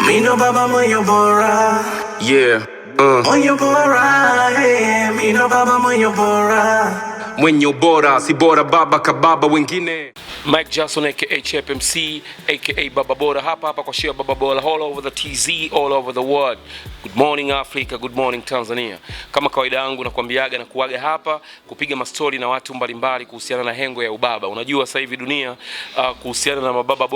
Mino baba moyo bora. Yeah. Moyo bora, hey. Mino baba moyo bora. Mwenye bora si bora baba kababa wengine. Mike Jackson aka Chep MC aka Baba Bora hapa kwa show Baba Bora all over the TZ, all over the world. Good morning Africa, good morning Tanzania. Kama kawaida yangu nakwambiaga na kuaga hapa kupiga mastori na watu mbalimbali kuhusiana na hengo ya ubaba. Unajua sasa hivi dunia kuhusiana na mababa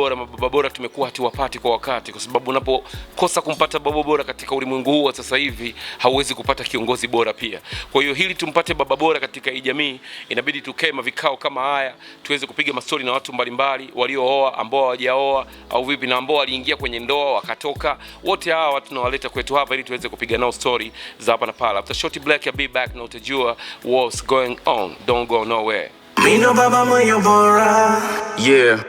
bora tumekuwa hatuwapati kwa wakati, kwa sababu unapokosa kumpata baba bora katika ulimwengu huu sasa hivi hauwezi kupata kiongozi bora pia. Kwa hiyo hili tumpate baba bora katika hii jamii, inabidi tukae vikao kama haya tuweze kupiga mastori na watu mbalimbali waliooa, ambao hawajaoa au vipi, na ambao waliingia kwenye ndoa wakatoka. Wote hawa watu tunawaleta kwetu hapa ili tuweze kupiga nao story za hapa na pale. After Shorty Black I'll be back na utajua what's going on. Don't go nowhere. Mino baba moyo bora. Yeah.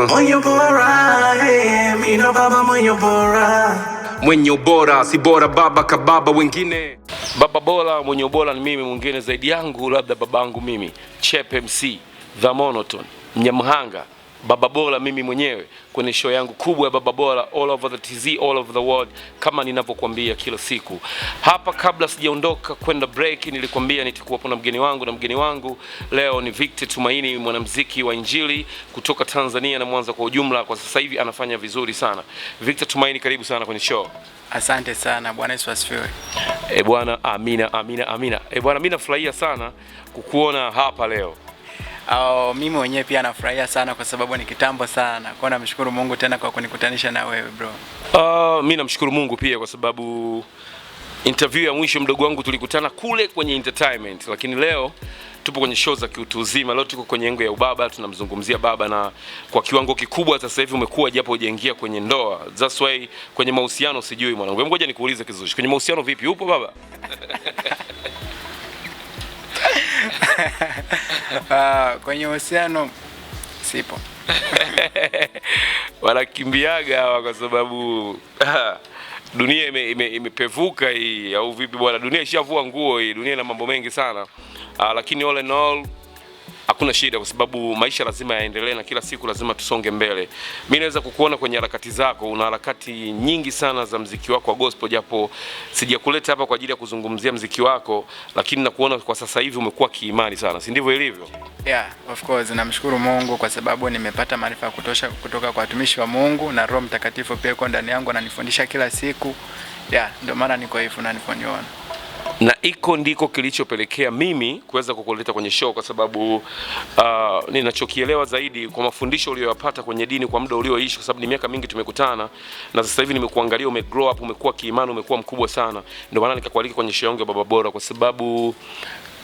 Moyo bora, hey. Mino baba moyo bora. Mwenye bora si bora baba kababa wengine. Baba bora mwenye bora ni mimi, mwingine zaidi yangu labda babangu mimi Chep MC The Monotone Mnyamhanga. Baba bora mimi mwenyewe kwenye show yangu kubwa ya Baba Bora all over the TZ, all over the world, kama ninavyokuambia kila siku hapa. Kabla sijaondoka kwenda break, nilikwambia nitakuwa na mgeni wangu, na mgeni wangu leo ni Victor Tumaini, mwanamuziki wa Injili kutoka Tanzania na Mwanza kwa ujumla. Kwa sasa hivi anafanya vizuri sana. Victor Tumaini, karibu sana kwenye show. Asante sana, Bwana Yesu asifiwe. Bwana, amina. Bwana, mimi nafurahia sana kukuona hapa leo. Mimi mwenyewe pia nafurahia sana kwa sababu ni kitambo sana. Kwa namshukuru Mungu tena kwa kunikutanisha na wewe bro. Mimi namshukuru Mungu pia kwa sababu interview ya mwisho mdogo wangu tulikutana kule kwenye entertainment, lakini leo tupo kwenye show za kiutu uzima. Leo tuko kwenye engo ya ubaba, tunamzungumzia baba, na kwa kiwango kikubwa sasa hivi umekuwa japo hujaingia kwenye ndoa. That's why kwenye mahusiano sijui mwanangu. Ngoja nikuulize kizushi. Kwenye mahusiano vipi? Upo baba? Kwenye mahusiano sipo. Wanakimbiaga hawa kwa sababu dunia imepevuka hii au vipi bwana? Dunia ishavua nguo hii, dunia ina mambo mengi sana. Lakini all in all hakuna shida, kwa sababu maisha lazima yaendelee na kila siku lazima tusonge mbele. Mimi naweza kukuona kwenye harakati zako, una harakati nyingi sana za muziki wako wa gospel, japo sijakuleta hapa kwa ajili ya kuzungumzia muziki wako, lakini nakuona kwa sasa hivi umekuwa kiimani sana, si ndivyo ilivyo? Yeah, of course namshukuru Mungu kwa sababu nimepata maarifa ya kutosha kutoka kwa watumishi wa Mungu, na Roho Mtakatifu pia yuko ndani yangu ananifundisha kila siku. Yeah, ndio maana niko hivi unaniona. Na iko ndiko kilichopelekea mimi kuweza kukuleta kwenye show, kwa sababu ninachokielewa zaidi kwa mafundisho uliyopata kwenye dini kwa muda ulioishi, kwa sababu ni miaka mingi tumekutana na sasa hivi nimekuangalia umegrow up, umekuwa kiimani, umekuwa mkubwa sana. Ndio maana nikakualika kwenye show yangu ya Baba Bora, kwa sababu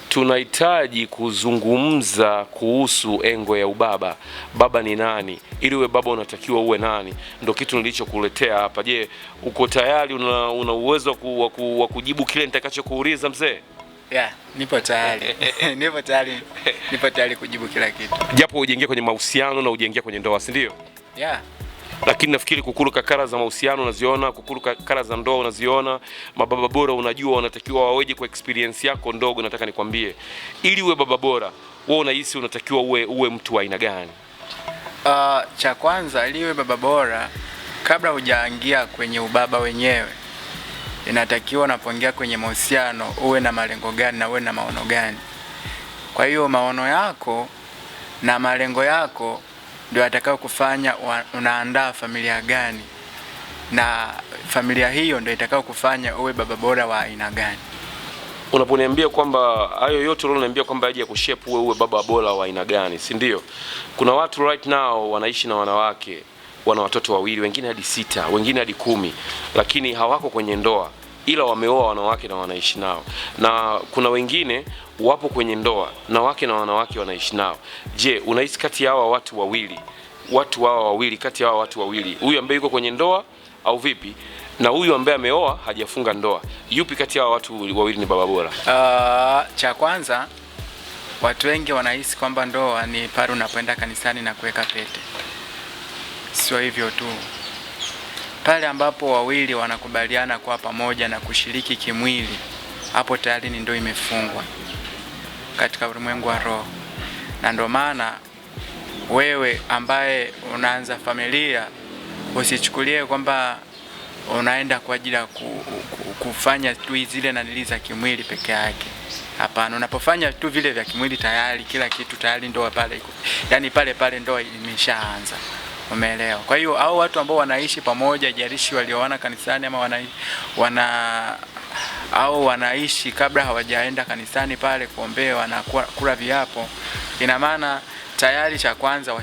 tunahitaji kuzungumza kuhusu engo ya ubaba. Baba ni nani? Ili uwe baba unatakiwa uwe nani? Ndio kitu nilichokuletea hapa. Je, uko tayari? Una uwezo wa kujibu kile nitakachokuuliza mzee? Yeah, nipo tayari. Nipo tayari kujibu kila kitu. Japo ujengea kwenye mahusiano na ujengea kwenye ndoa, si ndio? Yeah. Lakini nafikiri kukuru kakara za mahusiano unaziona, kukuru kakara za ndoa unaziona. Mababa bora unajua wanatakiwa waweje kwa experience yako ndogo. Nataka nikwambie, ili uwe baba bora, wewe unahisi unatakiwa uwe mtu wa aina gani? Cha kwanza, ili uwe baba bora, kabla hujaingia kwenye ubaba wenyewe, inatakiwa unapoingia kwenye mahusiano uwe na malengo gani na uwe na maono gani. Kwa hiyo maono yako na malengo yako ndio atakao kufanya unaandaa familia gani, na familia hiyo ndio itakao kufanya uwe baba bora wa aina gani. Unaponiambia kwamba hayo yote unaniambia kwamba aje kushape uwe baba bora wa aina gani, si ndio? Kuna watu right now wanaishi na wanawake, wana watoto wawili, wengine hadi 6, wengine hadi 10, lakini hawako kwenye ndoa, ila wameoa wanawake na wanaishi nao. Na kuna wengine wapo kwenye ndoa na wake na wanawake wanaishi nao. Je, unahisi kati ya hawa watu wawili, kati ya hawa watu wawili, huyu ambaye yuko kwenye ndoa au vipi, na huyu ambaye ameoa hajafunga ndoa, yupi kati ya hawa watu wawili ni baba bora? Cha kwanza, watu wengi wanahisi kwamba ndoa ni pale unapoenda kanisani na kuweka pete. Sio hivyo tu. Pale ambapo wawili wanakubaliana kwa pamoja na kushiriki kimwili, hapo tayari ni ndoa imefungwa katika ulimwengu wa roho. Na ndio maana wewe ambaye unaanza familia usichukulie kwamba unaenda kwa ajili ya kufanya tu zile nanili za kimwili peke yake. Hapana, unapofanya tu vile vya kimwili tayari kila kitu tayari ndoa pale iko. Yaani pale ndoa imeshaanza. Umeelewa? Kwa hiyo hao watu ambao wanaishi pamoja, jarishi walioana kanisani ama wanaishi kabla hawajaenda kanisani pale kuombea, wanakula viapo, ina maana tayari cha kwanza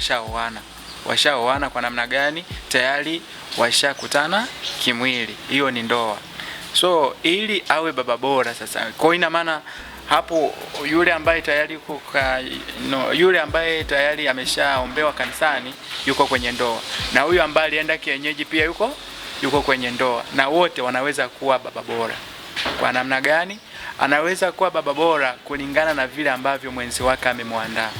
washaoana kwa namna gani? Tayari washakutana kimwili. Hiyo ni ndoa. So ili awe baba bora sasa, kwa ina maana hapo yule ambaye tayari ameshaombewa kanisani yuko kwenye ndoa, na huyu ambaye alienda kienyeji pia yuko kwenye ndoa, na wote wanaweza kuwa baba bora. Kwa namna gani? Anaweza kuwa baba bora kulingana na vile ambavyo mwenzi wake amemwandaa.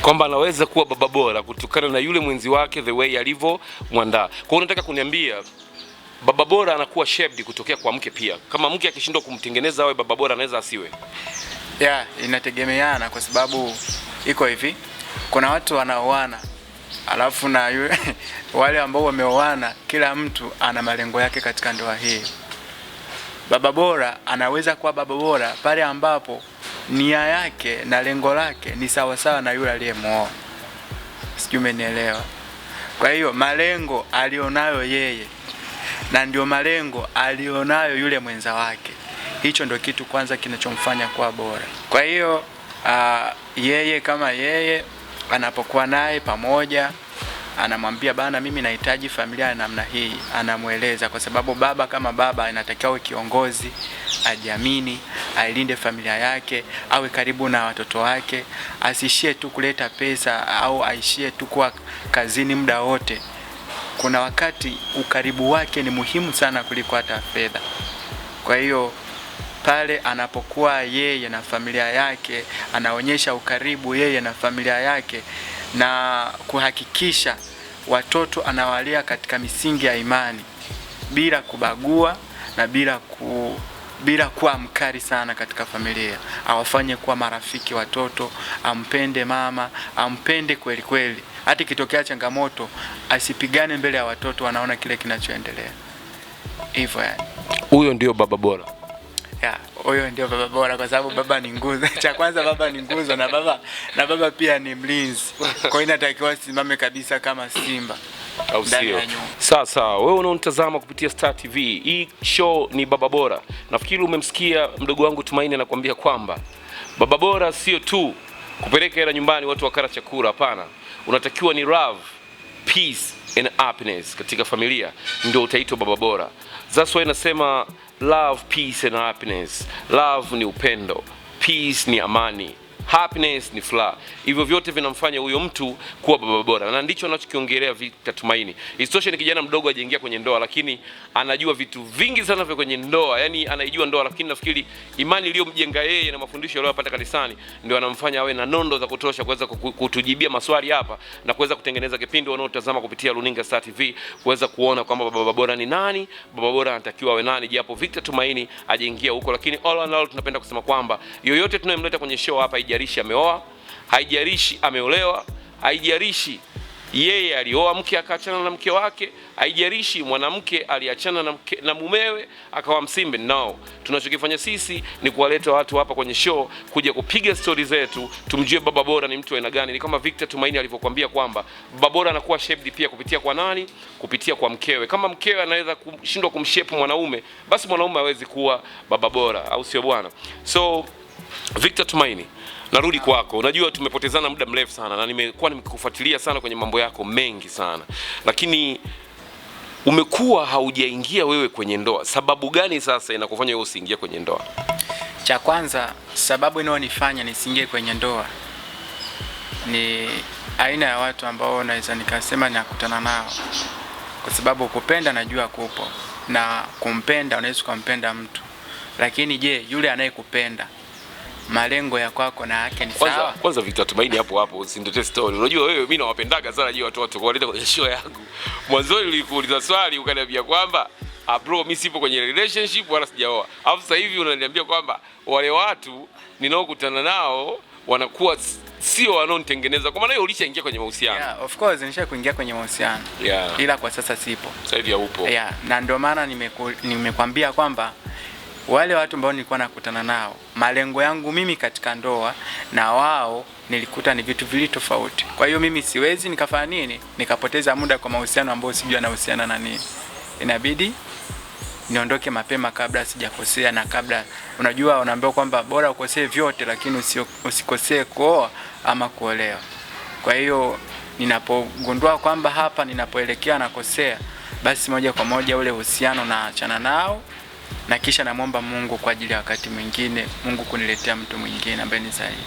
Kwamba anaweza kuwa baba bora kutokana na yule mwenzi wake the way alivyomwandaa. Kwa hiyo unataka kuniambia baba bora anakuwa shaped kutokea kwa mke pia. Kama mke akishindwa kumtengeneza awe baba bora anaweza asiwe. Inategemeana kwa sababu iko hivi. Kuna watu wanaoana alafu na wale ambao wameoana kila mtu ana malengo yake katika ndoa hii. Baba bora anaweza kuwa baba bora pale ambapo nia yake na lengo lake ni sawa sawa na yule aliyemuoa. Sijui umenielewa. Kwa hiyo malengo alionayo yeye na ndio malengo alionayo yule mwenza wake, hicho ndio kitu kwanza kinachomfanya kuwa bora. Kwa hiyo yeye kama yeye anapokuwa naye pamoja, anamwambia bana, mimi nahitaji familia ya namna hii, anamueleza, kwa sababu baba kama baba inatakiwa kiongozi, ajiamini, ailinde familia yake, awe karibu na watoto wake, asishie tu kuleta pesa au aishie tu kwa kazini muda wote. Kuna wakati ukaribu wake ni muhimu sana kuliko hata fedha. Kwa hiyo pale anapokuwa yeye na familia yake, anaonyesha ukaribu yeye na familia yake na kuhakikisha watoto anawalia katika misingi ya imani bila kubagua na bila kuwa mkali sana katika familia. Awafanye kuwa marafiki watoto, ampende mama, ampende kweli kweli. Hata kitokea changamoto asipigane mbele ya watoto, wanaona kile kinachoendelea. Hivyo yani. Huyo ndio baba bora. Huyo ndio baba bora kwa sababu baba ni nguzo. Cha kwanza baba ni nguzo na baba pia ni mlinzi. Kwa hiyo inatakiwa simame kabisa kama simba. Au sio? Sasa wewe unaonitazama kupitia Star TV, hii show ni baba bora. Nafikiri umemsikia mdogo wangu Tumaini anakuambia kwamba baba bora sio tu kupeleka hela nyumbani watu wakala chakula, hapana. Unatakiwa ni love, peace and happiness katika familia, ndio utaitwa baba bora. That's why nasema love, peace and happiness. Love ni upendo, peace ni amani, happiness ni furaha. Hivyo vyote vinamfanya huyo mtu kuwa baba bora, na ndicho anachokiongelea Victor Tumaini. Isitoshe ni kijana mdogo hajaingia kwenye ndoa, lakini anajua vitu vingi sana vya kwenye ndoa. Yani anaijua ndoa, lakini nafikiri imani iliyomjenga yeye na mafundisho aliyopata kanisani ndio anamfanya awe na nondo za kutosha kuweza kutujibia maswali hapa na kuweza kutengeneza kipindi wanaotazama kupitia Luninga Star TV kuweza kuona kwamba baba bora ni nani, baba bora anatakiwa awe nani, japo Victor Tumaini hajaingia huko. Lakini all in all tunapenda kusema kwamba yoyote tunayemleta kwenye show hapa, haijalishi ameoa, haijalishi ameolewa, haijalishi yeye alioa mke akaachana na mke wake, haijalishi mwanamke aliachana na mumewe akawa msimbe. No, tunachokifanya sisi ni kuwaleta watu hapa kwenye show kuja kupiga story zetu, tumjue baba bora ni mtu wa aina gani. Ni kama Victor Tumaini alivyokuambia kwamba baba bora anakuwa shaped pia kupitia kwa nani? Kupitia kwa mkewe. Kama mkewe anaweza kushindwa kumshape mwanaume, basi mwanaume hawezi kuwa baba bora, au sio bwana? So Victor Tumaini, narudi kwako. Unajua tumepotezana muda mrefu sana na nimekuwa nimekufuatilia sana kwenye mambo yako mengi sana, lakini umekuwa haujaingia wewe kwenye ndoa. Sababu gani sasa inakufanya wewe usiingie kwenye ndoa? Cha kwanza, sababu inayonifanya nisiingie kwenye ndoa ni aina ya watu ambao naweza nikasema nakutana nao. Kwa sababu kupenda najua kupo, na kumpenda unaweza kumpenda mtu, lakini je, yule anayekupenda malengo ya kwako na yake ni sawa? Kwanza Victor Tumaini, hapo usindete story. Unajua wewe, mimi nawapendaga sana je watu kuwaleta kwenye show yangu. Mwanzo nilikuuliza swali ukaniambia kwamba bro, mimi sipo kwenye relationship wala sijaoa. Alafu sasa hivi unaniambia kwamba wale watu ninaokutana nao wanakuwa sio wanaonitengeneza. Kwa maana hiyo ulishaingia kwenye mahusiano? Yeah, of course nisha kuingia kwenye mahusiano. Yeah. Ila kwa sasa sipo. Sasa hivi haupo. Yeah, na ndio maana nimekwambia kwamba wale watu ambao nilikuwa nakutana nao, malengo yangu mimi katika ndoa na wao nilikuta ni vitu vili tofauti. Kwa hiyo mimi siwezi nikafanya nini? Nikapoteza muda kwa mahusiano ambayo sijui yanahusiana na nini. Inabidi niondoke mapema kabla sijakosea, na kabla, unajua unaambiwa kwamba bora ukosee vyote lakini usikosee kuoa ama kuolewa. Kwa hiyo ninapogundua kwamba hapa ninapoelekea nakosea, basi moja kwa moja ule uhusiano na achana nao, na kisha namwomba Mungu kwa ajili ya wakati mwingine, Mungu kuniletea mtu mwingine ambaye ni sahihi.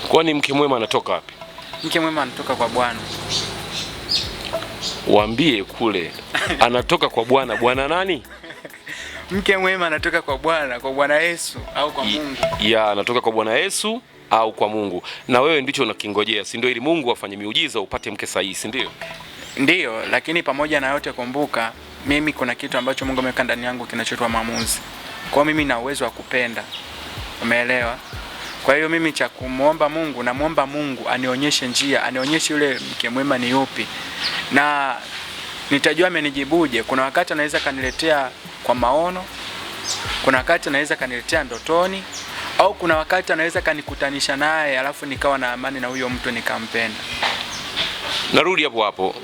Kwani mke mwema anatoka wapi? Mke mwema anatoka kwa Bwana. Waambie kule anatoka kwa Bwana. Bwana nani? Mke mwema anatoka kwa Bwana Yesu au kwa Mungu. Ya, anatoka kwa Bwana Yesu au kwa Mungu. Na wewe ndicho unakingojea, si ndio? Ili Mungu afanye miujiza upate mke sahihi, si ndio? Ndio, lakini pamoja na yote kumbuka, mimi kuna kitu ambacho Mungu ameweka ndani yangu kinachoitwa maamuzi. Kwa mimi na uwezo wa kupenda. Umeelewa? Kwa hiyo mimi cha kumuomba Mungu, na muomba Mungu anionyeshe njia, anionyeshe yule mke mwema ni yupi. Na nitajua amenijibuje. Kuna wakati anaweza kaniletea kwa maono, kuna wakati anaweza kaniletea ndotoni, au kuna wakati anaweza kanikutanisha naye alafu nikawa na amani na huyo mtu nikampenda. Narudi hapo.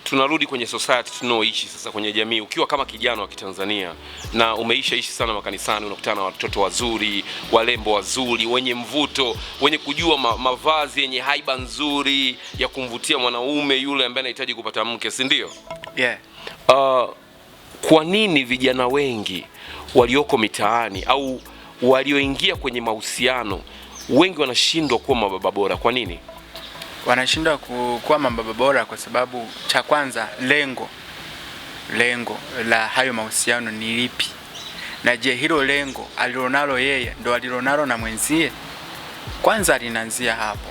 Tunarudi kwenye society tunaoishi sasa, kwenye jamii. Ukiwa kama kijana wa Kitanzania na umeisha ishi sana makanisani, unakutana na watoto wazuri, walembo wazuri, wenye mvuto, wenye kujua mavazi yenye haiba nzuri ya kumvutia mwanaume yule ambaye anahitaji kupata mke, si ndio? Yeah. Kwa nini vijana wengi walioko mitaani au walioingia kwenye mahusiano wengi wanashindwa kuwa mababa bora? Kwa nini wanashindwa kuwa mababa bora? Kwa sababu cha kwanza, lengo la hayo mahusiano ni lipi? Na je, hilo lengo alilonalo yeye ndo alilonalo na mwenzie? Kwanza linaanzia hapo.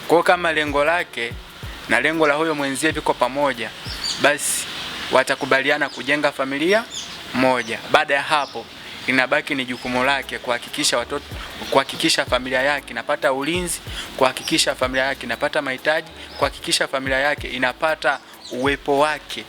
Kwa kama lengo lake na lengo la huyo mwenzie viko pamoja, basi watakubaliana kujenga familia moja. Baada ya hapo inabaki ni jukumu lake kuhakikisha familia yake inapata ulinzi, kuhakikisha familia yake inapata mahitaji, kuhakikisha familia yake inapata uwepo wake